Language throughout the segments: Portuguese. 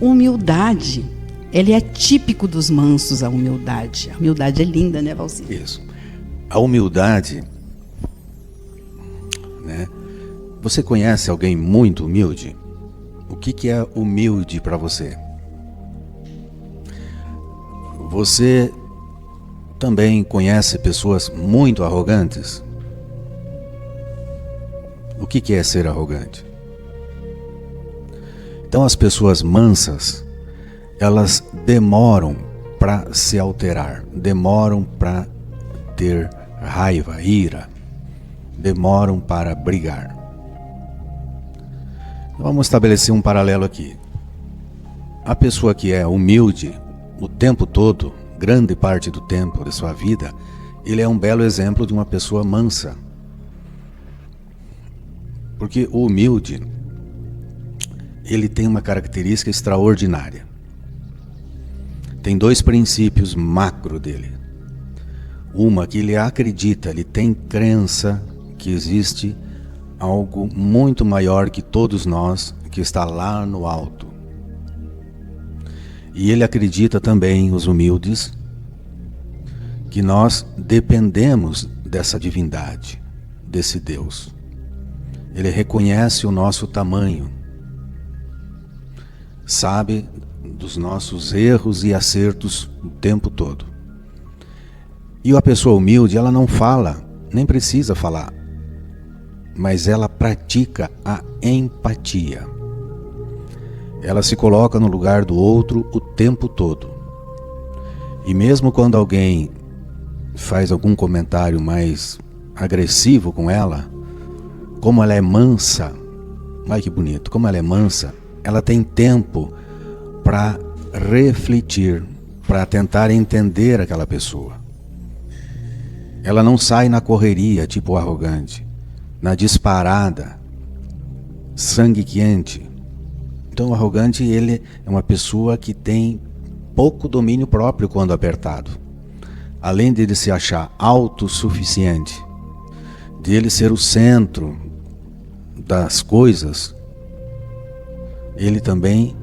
Humildade, ele é típico dos mansos, a humildade. A humildade é linda, né, Valci? Isso. A humildade, né? Você conhece alguém muito humilde? O que é humilde para você? Você também conhece pessoas muito arrogantes? O que é ser arrogante? Então as pessoas mansas, elas demoram para se alterar, demoram para ter raiva, ira, demoram para brigar. Vamos estabelecer um paralelo aqui. A pessoa que é humilde o tempo todo, grande parte do tempo de sua vida, ele é um belo exemplo de uma pessoa mansa. Porque o humilde, ele tem uma característica extraordinária. Tem dois princípios macro dele. Uma, que ele acredita, ele tem crença que existe algo muito maior que todos nós, que está lá no alto. E ele acredita também, os humildes, que nós dependemos dessa divindade, desse Deus. Ele reconhece o nosso tamanho, sabe dos nossos erros e acertos o tempo todo. E a pessoa humilde, ela não fala, nem precisa falar, mas ela pratica a empatia. Ela se coloca no lugar do outro o tempo todo. E mesmo quando alguém faz algum comentário mais agressivo com ela, como ela é mansa, olha que bonito, como ela é mansa, ela tem tempo para refletir, para tentar entender aquela pessoa. Ela não sai na correria, tipo arrogante, na disparada, sangue quente. Então o arrogante, ele é uma pessoa que tem pouco domínio próprio quando apertado. Além de ele se achar autossuficiente, de ele ser o centro das coisas, ele também,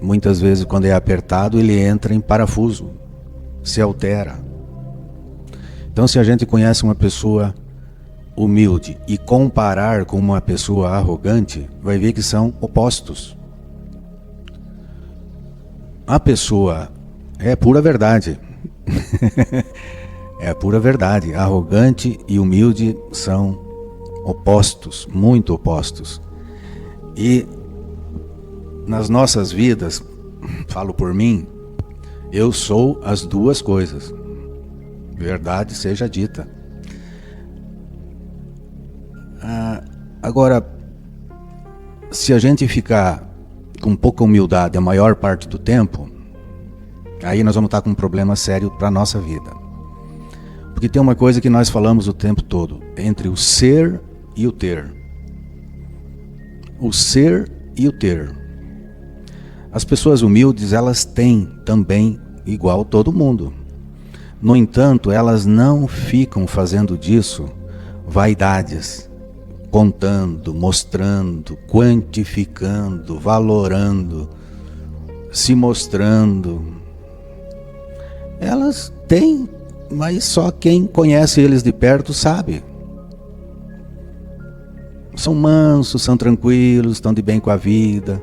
muitas vezes quando é apertado, ele entra em parafuso, se altera. Então se a gente conhece uma pessoa humilde e comparar com uma pessoa arrogante, vai ver que são opostos. A pessoa é pura verdade. É a pura verdade. Arrogante e humilde são opostos, muito opostos. E nas nossas vidas, falo por mim, eu sou as duas coisas. Verdade seja dita. Agora, se a gente ficar com pouca humildade a maior parte do tempo, aí nós vamos estar com um problema sério para a nossa vida. Porque tem uma coisa que nós falamos o tempo todo, entre o ser e o ter. O ser e o ter. As pessoas humildes, elas têm também igual todo mundo. No entanto, elas não ficam fazendo disso vaidades, contando, mostrando, quantificando, valorando, se mostrando. Elas têm, mas só quem conhece eles de perto sabe. São mansos, são tranquilos, estão de bem com a vida,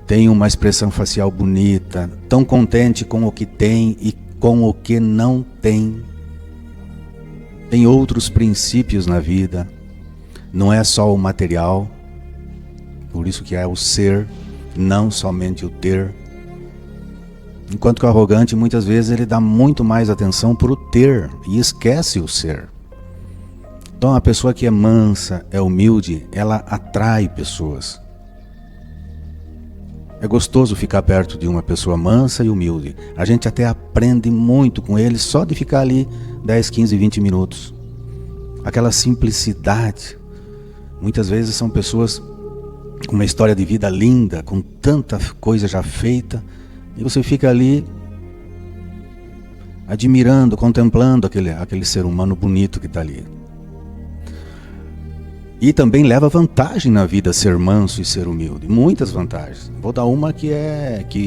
têm uma expressão facial bonita, estão contentes com o que têm e com o que não têm. Tem outros princípios na vida. Não é só o material, por isso que é o ser, não somente o ter. Enquanto que o arrogante, muitas vezes, ele dá muito mais atenção para o ter e esquece o ser. Então a pessoa que é mansa, é humilde, ela atrai pessoas. É gostoso ficar perto de uma pessoa mansa e humilde. A gente até aprende muito com ele só de ficar ali 10, 15, 20 minutos. Aquela simplicidade. Muitas vezes são pessoas com uma história de vida linda, com tanta coisa já feita, e você fica ali admirando, contemplando aquele ser humano bonito que está ali. E também leva vantagem na vida ser manso e ser humilde. Muitas vantagens. Vou dar uma que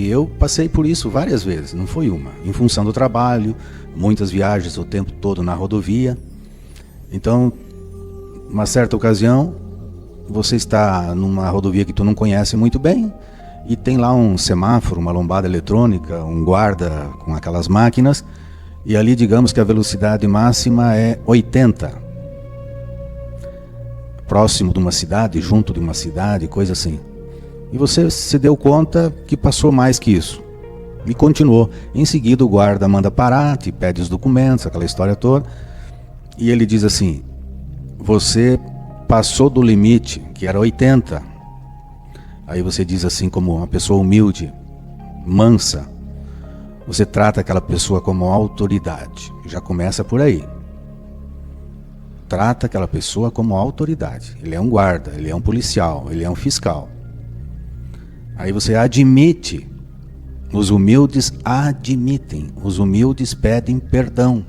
eu passei por isso várias vezes. Não foi uma. Em função do trabalho, muitas viagens o tempo todo na rodovia. Então, uma certa ocasião, você está numa rodovia que tu não conhece muito bem e tem lá um semáforo, uma lombada eletrônica, um guarda com aquelas máquinas e ali digamos que a velocidade máxima é 80. Próximo de uma cidade, junto de uma cidade, coisa assim. E você se deu conta que passou mais que isso. E continuou. Em seguida o guarda manda parar, te pede os documentos, aquela história toda. E ele diz assim, você passou do limite, que era 80. Aí você diz assim, como uma pessoa humilde, mansa. Você trata aquela pessoa como autoridade. Já começa por aí. Trata aquela pessoa como autoridade. Ele é um guarda, ele é um policial, ele é um fiscal. Aí você admite. Os humildes admitem. Os humildes pedem perdão.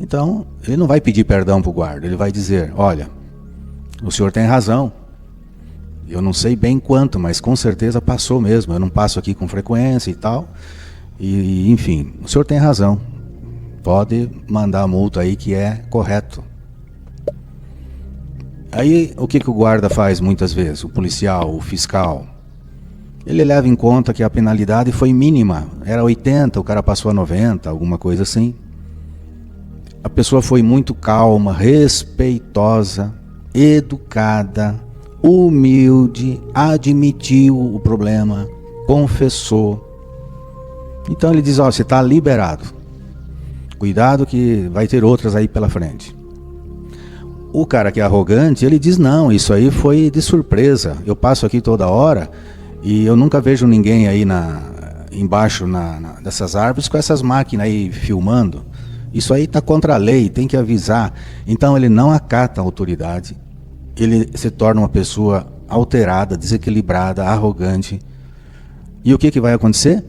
Então, ele não vai pedir perdão para o guarda. Ele vai dizer, olha, o senhor tem razão. Eu não sei bem quanto, mas com certeza passou mesmo. Eu não passo aqui com frequência e tal. E enfim, o senhor tem razão. Pode mandar a multa aí que é correto. Aí, o que o guarda faz muitas vezes? O policial, o fiscal. Ele leva em conta que a penalidade foi mínima. Era 80, o cara passou a 90, alguma coisa assim. A pessoa foi muito calma, respeitosa, educada, humilde, admitiu o problema, confessou. Então ele diz, ó, você está liberado. Cuidado que vai ter outras aí pela frente. O cara que é arrogante, ele diz, não, isso aí foi de surpresa. Eu passo aqui toda hora e eu nunca vejo ninguém aí embaixo dessas árvores com essas máquinas aí filmando. Isso aí está contra a lei, tem que avisar. Então ele não acata a autoridade. Ele se torna uma pessoa alterada, desequilibrada, arrogante. E o que vai acontecer?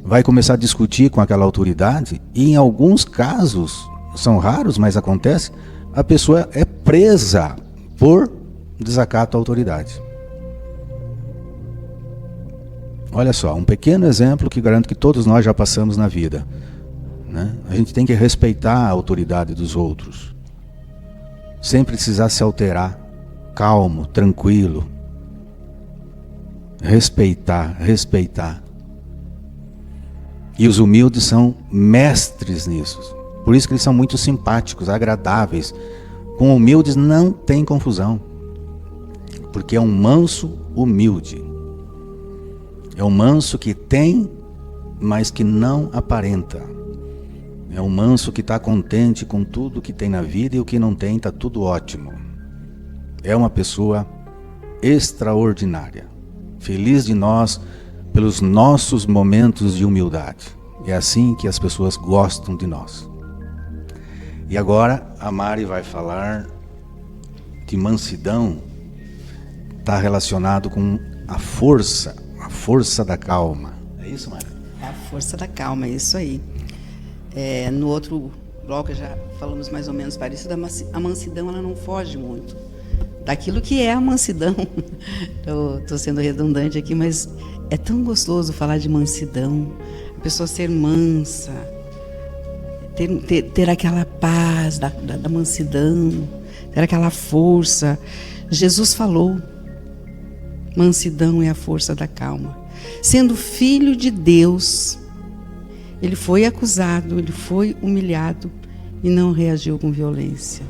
Vai começar a discutir com aquela autoridade e em alguns casos, são raros, mas acontece, a pessoa é presa por desacato à autoridade. Olha só, um pequeno exemplo que garanto que todos nós já passamos na vida, né? A gente tem que respeitar a autoridade dos outros, sem precisar se alterar, calmo, tranquilo. Respeitar. E os humildes são mestres nisso. Por isso que eles são muito simpáticos, agradáveis. Com humildes não tem confusão. Porque é um manso humilde. É um manso que tem, mas que não aparenta. É um manso que está contente com tudo que tem na vida e o que não tem está tudo ótimo. É uma pessoa extraordinária. Feliz de nós pelos nossos momentos de humildade. É assim que as pessoas gostam de nós. E agora a Mari vai falar de mansidão. Está relacionado com a força da calma. É isso, Mari? É a força da calma, é isso aí. No outro bloco já falamos mais ou menos parecido. A mansidão, ela não foge muito daquilo que é a mansidão. Eu estou sendo redundante aqui, mas é tão gostoso falar de mansidão. A pessoa ser mansa, ter aquela paz da mansidão, ter aquela força. Jesus falou, mansidão é a força da calma. Sendo filho de Deus, ele foi acusado, ele foi humilhado e não reagiu com violência.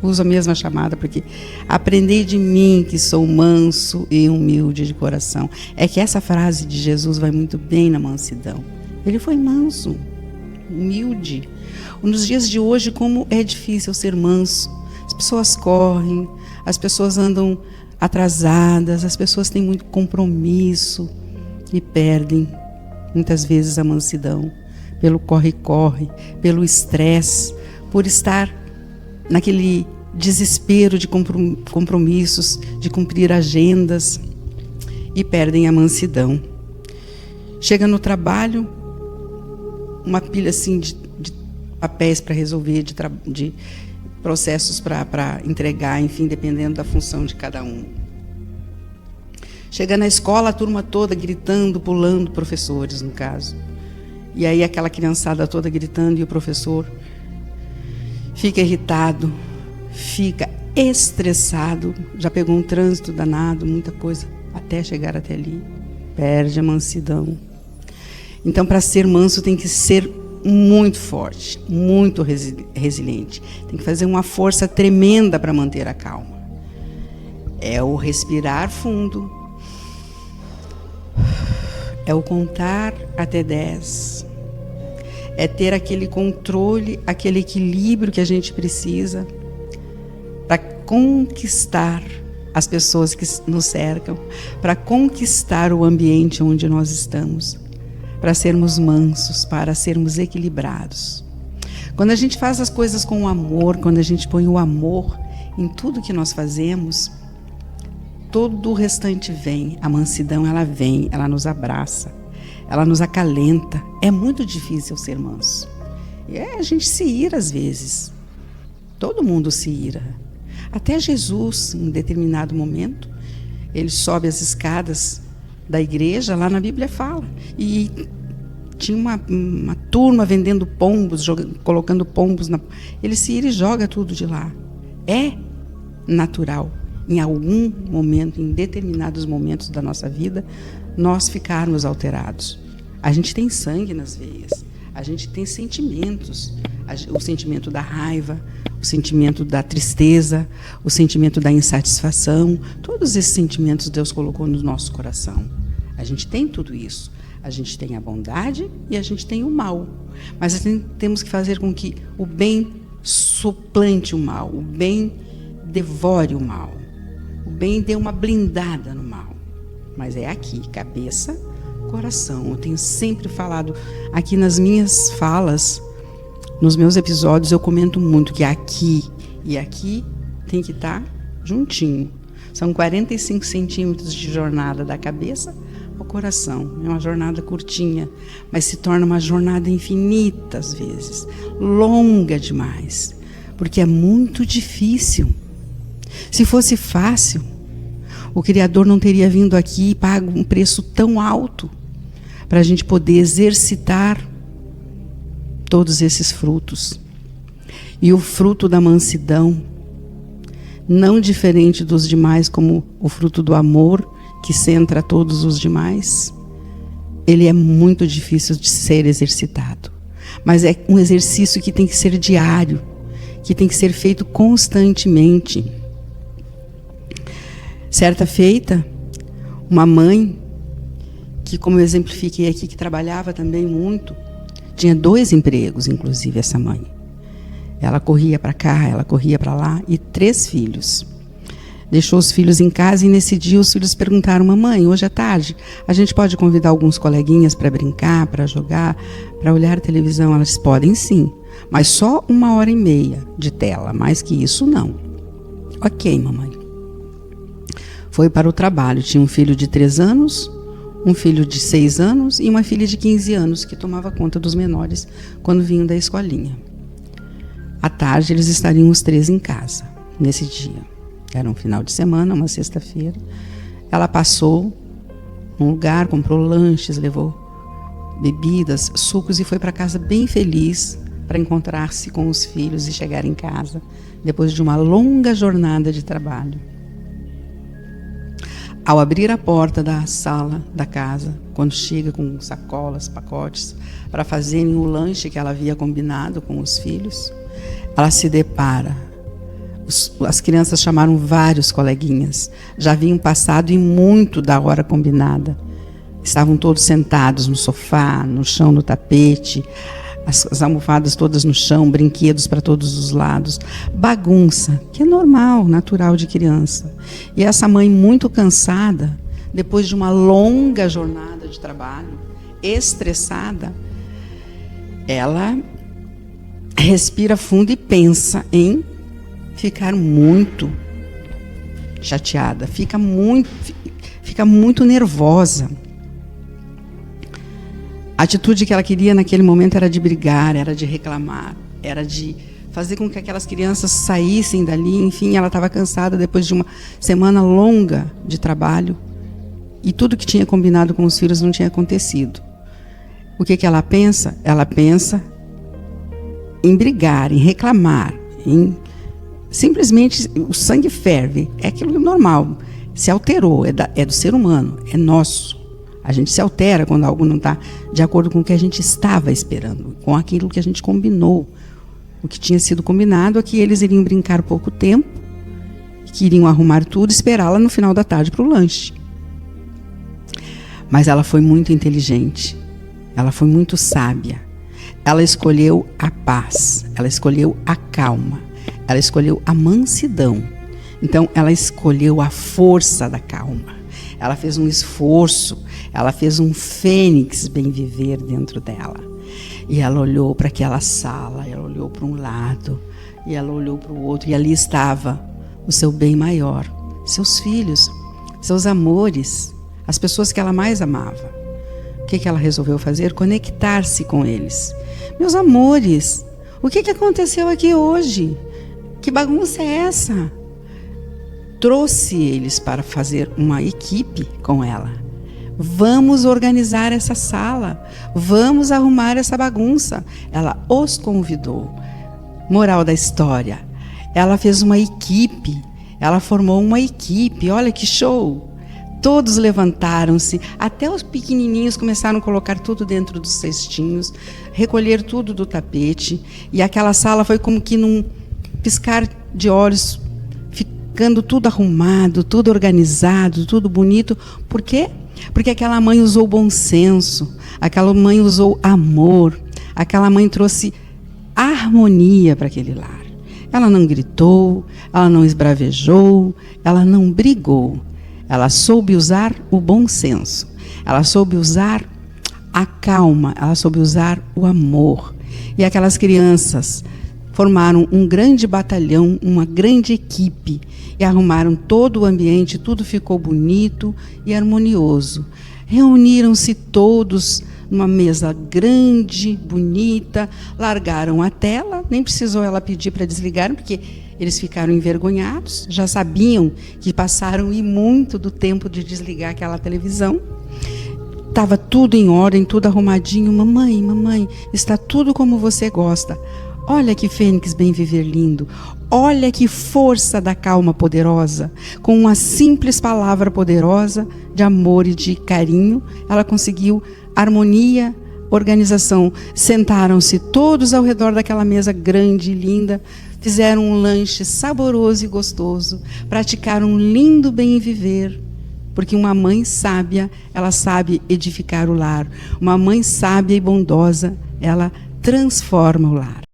Uso a mesma chamada porque aprendei de mim que sou manso e humilde de coração. É que essa frase de Jesus vai muito bem na mansidão. Ele foi manso, humilde. Nos dias de hoje, como é difícil ser manso. As pessoas correm, as pessoas andam atrasadas, as pessoas têm muito compromisso e perdem muitas vezes a mansidão pelo corre-corre, pelo estresse, por estar naquele desespero de compromissos, de cumprir agendas, e perdem a mansidão. Chega no trabalho, uma pilha assim de papéis para resolver, processos para entregar, enfim, dependendo da função de cada um. Chega na escola, a turma toda gritando, pulando, professores, no caso. E aí aquela criançada toda gritando e o professor fica irritado, fica estressado, já pegou um trânsito danado, muita coisa, até chegar até ali. Perde a mansidão. Então, para ser manso, tem que ser muito forte, muito resiliente. Tem que fazer uma força tremenda para manter a calma. É o respirar fundo. É o contar até 10. É ter aquele controle, aquele equilíbrio que a gente precisa para conquistar as pessoas que nos cercam, para conquistar o ambiente onde nós estamos, para sermos mansos, para sermos equilibrados. Quando a gente faz as coisas com amor, quando a gente põe o amor em tudo que nós fazemos, todo o restante vem. A mansidão, ela vem, ela nos abraça, ela nos acalenta. É muito difícil ser manso. A gente se ira às vezes. Todo mundo se ira. Até Jesus, em determinado momento, ele sobe as escadas da igreja, lá na Bíblia fala, e tinha uma turma vendendo pombos, colocando pombos ele se ira e joga tudo de lá. É natural, em algum momento, em determinados momentos da nossa vida, nós ficarmos alterados. A gente tem sangue nas veias, a gente tem sentimentos, o sentimento da raiva, o sentimento da tristeza, o sentimento da insatisfação. Todos esses sentimentos Deus colocou no nosso coração. A gente tem tudo isso. A gente tem a bondade e a gente tem o mal. Mas temos que fazer com que o bem suplante o mal, o bem devore o mal, o bem dê uma blindada no mal. Mas é aqui, cabeça, coração. Eu tenho sempre falado aqui nas minhas falas, nos meus episódios, eu comento muito que aqui e aqui tem que estar juntinho. São 45 centímetros de jornada da cabeça ao coração. É uma jornada curtinha, mas se torna uma jornada infinita às vezes, longa demais, porque é muito difícil. Se fosse fácil, o Criador não teria vindo aqui e pago um preço tão alto para a gente poder exercitar todos esses frutos. E o fruto da mansidão, não diferente dos demais, como o fruto do amor, que centra todos os demais, ele é muito difícil de ser exercitado. Mas é um exercício que tem que ser diário, que tem que ser feito constantemente. Certa feita, uma mãe, que como eu exemplifiquei aqui, que trabalhava também muito, tinha 2 empregos, inclusive, essa mãe. Ela corria para cá, ela corria para lá, e 3 filhos. Deixou os filhos em casa e nesse dia os filhos perguntaram: mamãe, hoje à tarde a gente pode convidar alguns coleguinhas para brincar, para jogar, para olhar televisão? Elas disse: podem sim, mas só 1h30 de tela, mais que isso não. Ok, mamãe. Foi para o trabalho, tinha um filho de 3 anos, um filho de 6 anos e uma filha de 15 anos, que tomava conta dos menores quando vinham da escolinha. À tarde, eles estariam os 3 em casa, nesse dia. Era um final de semana, uma sexta-feira. Ela passou num lugar, comprou lanches, levou bebidas, sucos e foi para casa bem feliz para encontrar-se com os filhos e chegar em casa, depois de uma longa jornada de trabalho. Ao abrir a porta da sala da casa, quando chega com sacolas, pacotes, para fazerem o lanche que ela havia combinado com os filhos, ela se depara. As crianças chamaram vários coleguinhas, já haviam passado e muito da hora combinada. Estavam todos sentados no sofá, no chão, no tapete, as almofadas todas no chão, brinquedos para todos os lados, bagunça, que é normal, natural de criança. E essa mãe muito cansada, depois de uma longa jornada de trabalho, estressada, ela respira fundo e pensa em ficar muito chateada, fica muito nervosa. A atitude que ela queria naquele momento era de brigar, era de reclamar, era de fazer com que aquelas crianças saíssem dali. Enfim, ela estava cansada depois de uma semana longa de trabalho e tudo que tinha combinado com os filhos não tinha acontecido. O que ela pensa? Ela pensa em brigar, em reclamar, simplesmente o sangue ferve. É aquilo normal, se alterou, é do ser humano, é nosso. A gente se altera quando algo não está de acordo com o que a gente estava esperando, com aquilo que a gente combinou. O que tinha sido combinado é que eles iriam brincar pouco tempo, que iriam arrumar tudo e esperá-la no final da tarde para o lanche. Mas ela foi muito inteligente, ela foi muito sábia. Ela escolheu a paz, ela escolheu a calma, ela escolheu a mansidão. Então, ela escolheu a força da calma. Ela fez um esforço, ela fez um fênix bem viver dentro dela. E ela olhou para aquela sala, ela olhou para um lado, e ela olhou para o outro, e ali estava o seu bem maior, seus filhos, seus amores, as pessoas que ela mais amava. O que ela resolveu fazer? Conectar-se com eles. Meus amores, o que aconteceu aqui hoje? Que bagunça é essa? Trouxe eles para fazer uma equipe com ela. Vamos organizar essa sala, vamos arrumar essa bagunça. Ela os convidou. Moral da história, ela fez uma equipe, ela formou uma equipe, olha que show! Todos levantaram-se, até os pequenininhos começaram a colocar tudo dentro dos cestinhos, recolher tudo do tapete, e aquela sala foi como que num piscar de olhos, ficando tudo arrumado, tudo organizado, tudo bonito. Por quê? Porque aquela mãe usou bom senso, aquela mãe usou amor, aquela mãe trouxe harmonia para aquele lar. Ela não gritou, ela não esbravejou, ela não brigou. Ela soube usar o bom senso, ela soube usar a calma, ela soube usar o amor. E aquelas crianças formaram um grande batalhão, uma grande equipe, e arrumaram todo o ambiente, tudo ficou bonito e harmonioso. Reuniram-se todos numa mesa grande, bonita, largaram a tela, nem precisou ela pedir para desligar, porque eles ficaram envergonhados, já sabiam que passaram e muito do tempo de desligar aquela televisão. Estava tudo em ordem, tudo arrumadinho. Mamãe, está tudo como você gosta. Olha que fênix bem viver lindo. Olha que força da calma poderosa. Com uma simples palavra poderosa de amor e de carinho, ela conseguiu harmonia, organização. Sentaram-se todos ao redor daquela mesa grande e linda, fizeram um lanche saboroso e gostoso, praticaram um lindo bem viver, porque uma mãe sábia, ela sabe edificar o lar. Uma mãe sábia e bondosa, ela transforma o lar.